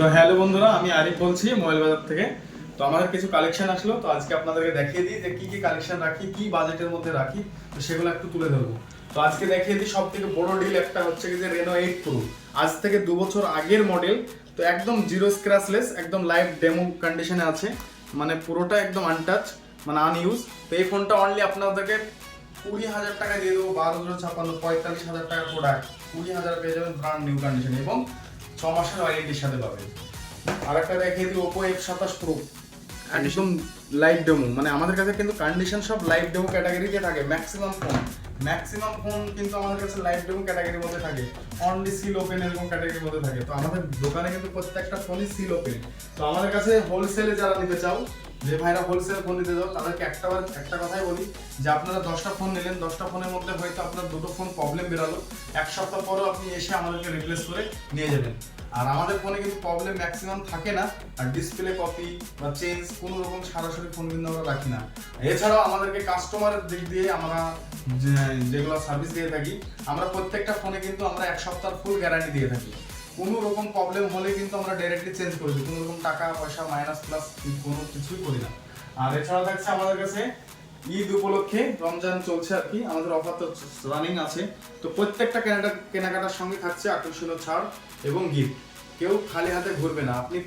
তো হ্যালো বন্ধুরা, আমি আরিফ বলছি মোবাইল বাজার থেকে। তো আমাদের কিছু কালেকশন আসলো, তো আজকে আপনাদেরকে দেখিয়ে দিই যে কি কি কালেকশন রাখি, কি বাজেটের মধ্যে রাখি, তো সেগুলো একটু তুলে ধরবো। তো আজকে দেখিয়ে দিই সব থেকে বড় ডিল একটা হচ্ছে কি যে রেনো 8 প্রো, আজ থেকে 2 বছর আগের মডেল। তো একদম জিরো স্ক্র্যাচলেস, একদম লাইভ ডেমো কন্ডিশনে আছে, মানে পুরোটা একদম আনটাচ, মানে আনইউজ। তো এই ফোনটা অনলি আপনাদেরকে 20,000 টাকা দিয়ে দেবো, 12,056, 45,000 টাকার প্রোডাক্ট 20,000 পেয়ে যাবেন ব্র্যান্ড নিউ কন্ডিশন এবং 6 মাসের ওয়ারেন্টির সাথে পাবেন। আর একটা দেখিয়ে দিই Oppo F27 Pro, একদম লাইভ ডেমো, মানে আমাদের কাছে কিন্তু কন্ডিশন সব লাইভ ডেমো ক্যাটাগরিতে থাকে। ম্যাক্সিমাম ফোন কিন্তু আমাদের কাছে লাইভ ডেমো ক্যাটাগরির মধ্যে থাকে, অনলি সিল ওপেন এরকম ক্যাটাগরির মধ্যে থাকে। তো আমাদের দোকানে কিন্তু প্রত্যেকটা ফোনই সিল ওপেন। তো আমাদের কাছে হোলসেলে যারা নিতে চাও, যে ভাইরা হোলসেলে ফোন নিতে চাও, তাদেরকে একটা কথাই বলি যে আপনারা 10টা ফোন নিলেন, 10টা ফোনের মধ্যে হয়তো আপনার 2টো ফোন প্রবলেম বেরালো, 1 সপ্তাহ পরও আপনি এসে আমাদেরকে রিপ্লেস করে নিয়ে যাবেন। আর আমাদের ফোনে কিন্তু প্রবলেম ম্যাক্সিমাম থাকে না, আর ডিসপ্লে কপি বা চেঞ্জ কোনো রকম সরাসরি ফোন কিন্তু আমরা রাখি না। এছাড়াও আমাদেরকে কাস্টমারের দিক দিয়ে আমরা যেগুলো সার্ভিস দিয়ে থাকি, আমরা প্রত্যেকটা ফোনে কিন্তু আমরা 1 সপ্তাহ ফুল গ্যারান্টি দিয়ে থাকি। কোনো রকম প্রবলেম হলে কিন্তু আমরা ডাইরেক্টলি চেঞ্জ করে দিই, কোনো রকম টাকা পয়সা মাইনাস প্লাস কোনো কিছুই করি না। আর এছাড়াও থাকছে আমাদের কাছে ঈদ উপলক্ষে, রমজান চলছে আর কি, আমাদের অফার তো রানিং আছে। তো প্রত্যেকটা কেনাকাটার সঙ্গে থাকছে আকর্ষণীয় ছাড় এবং গিফট। কেউ খালি হাতে ঘুরবে না, আপনি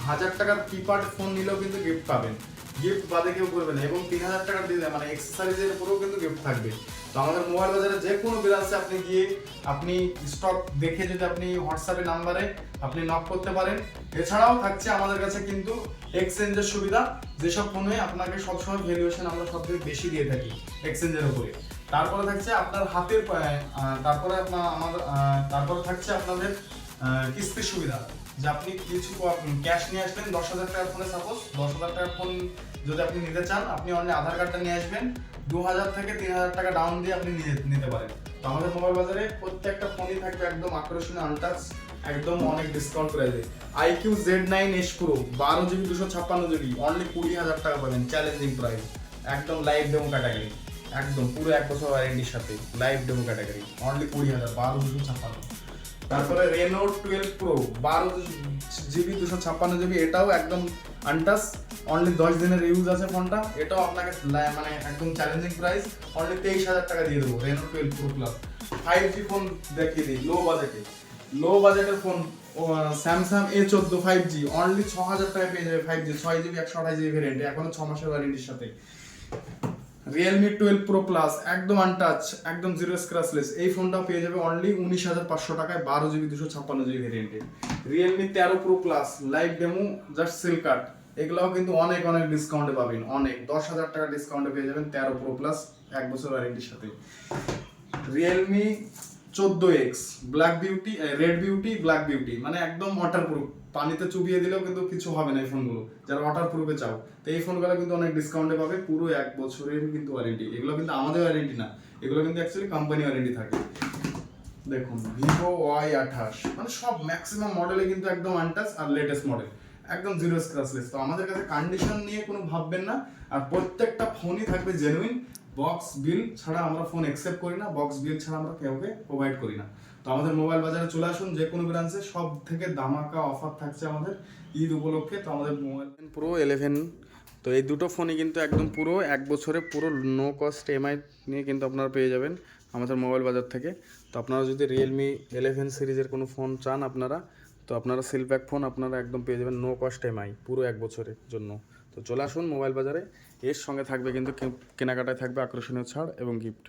1,000 টাকার কিপ্যাড ফোন নিলেও কিন্তু গিফট পাবেন, গিফট বাদে কেউ করবে না। এবং 3,000 টাকার দিলে মানে এক্সেসরিজের উপরেও কিন্তু গিফট থাকবে। তো আমাদের মোবাইল বাজারে যে কোনো ব্রাঞ্চে আপনি গিয়ে আপনি স্টক দেখে যদি আপনি হোয়াটসঅ্যাপে নাম্বারে আপনি নক করতে পারেন। এছাড়াও থাকছে আমাদের কাছে কিন্তু এক্সচেঞ্জের সুবিধা, যেসব ফোনে আপনাকে সবসময় ভ্যালুয়েশন আমরা সবথেকে বেশি দিয়ে থাকি এক্সচেঞ্জের উপরে। তারপরে থাকছে আপনার হাতের তারপরে থাকছে আপনাদের কিস্তির সুবিধা, যে আপনি কিছু ক্যাশ নিয়ে আসলেন, 10,000 টাকার ফোনে, সাপোজ 10,000 টাকার ফোন যদি আপনি নিতে চান, আপনি অনলি আধার কার্ডটা নিয়ে আসবেন, 2,000 থেকে 3,000 টাকা ডাউন দিয়ে আপনি নিতে পারেন। তো আমাদের মোবাইল বাজারে প্রত্যেকটা ফোনই থাকবে একদম আকর্ষণীয় আনটাচ, একদম অনেক ডিসকাউন্ট প্রাইসে। IQ Z9S Pro 12GB 256GB only 20,000 টাকা পাবেন, চ্যালেঞ্জিং প্রাইস, একদম লাইভ ডেমো ক্যাটাগরি, একদম পুরো 1 বছর ওয়ারেন্টির সাথে লাইভ ডেমো ক্যাটাগরি, অনলি 20,000, 12,256। তারপরে Reno 12 Pro 12GB 256GB, এটাও একদম আনটাচ, অনলি 10 দিনের ইউজ আছে ফোনটা, এটাও আপনাকে মানে একদম চ্যালেঞ্জিং প্রাইস, অনলি 23,000 টাকা দিয়ে দেবো Reno 12 Pro Plus। 5G phone দেখিয়ে দিই লো বাজেটের phone, Samsung A14 5G only 6,000 টাকায় পেয়ে যাবে। 5G 6GB 128GB ভেরিয়েন্ট, এখনো 6 মাসের ওয়ারেন্টির সাথে। Realme 12 Pro Plus একদম আনটাচ, একদম জিরো স্ক্র্যাচলেস, এই ফোনটাও পেয়ে যাবে অনলি 19,500 টাকায় 12GB 256GB ভেরিয়েন্টে। Realme 13 Pro Plus live demo, just seal cut, এগুলাও কিন্তু অনেক ডিসকাউন্টে পাবেন, অনেক 10,000 টাকা ডিসকাউন্টে পেয়ে যাবেন 13 Pro Plus 1 বছর ওয়ারেন্টির সাথে। Realme 14X red beauty black beauty, মানে একদম ওয়াটারপ্রুফ, পানিতে চুবিয়ে দিলেও কিন্তু কিছু হবে না এই ফোনগুলো, যারা ওয়াটারপ্রুফে চাও। তো এই ফোনগুলো কিন্তু অনেক ডিসকাউন্টে পাবে, পুরো 1 বছরের কিন্তু ওয়ারেন্টি। এগুলো কিন্তু আমাদের ওয়ারেন্টি না, এগুলো কিন্তু অ্যাকচুয়ালি কোম্পানি ওয়ারেন্টি থাকে। দেখুন Vivo Y28, মানে সব ম্যাক্সিমাম মডেলে কিন্তু একদম আনটাচ আর লেটেস্ট মডেল, একদম জিরো স্ক্র্যাচলেস। তো আমাদের কাছে কন্ডিশন নিয়ে কোনো ভাববেন না, আর প্রত্যেকটা ফোনই থাকবে জেনুইন। বক্স বিল ছাড়া আমরা ফোন অ্যাকসেপ্ট করি না, বক্স বিল ছাড়া আমরা কাউকে প্রোভাইড করি না। তো আমাদের মোবাইল বাজারে চলে আসুন, যে কোনো ব্রাঞ্চে সব থেকে ধামাকা অফার থাকছে আমাদের ঈদ উপলক্ষে। তো আমাদের মোবাইল প্রো 11, তো এই দুটো ফোনই কিন্তু একদম পুরো 1 বছরে পুরো নো কস্ট EMI নিয়ে কিন্তু আপনারা পেয়ে যাবেন আমাদের মোবাইল বাজার থেকে। তো আপনারা যদি Realme 11 সিরিজের কোনো ফোন চান তো আপনারা সিলপ্যাক ফোন আপনারা একদম পেয়ে যাবেন নো কস্ট EMI পুরো 1 বছরের জন্য। তো চলে আসুন মোবাইল বাজারে, এর সঙ্গে থাকবে কিন্তু কেনাকাটায় থাকবে আকর্ষণীয় ছাড় এবং গিফট।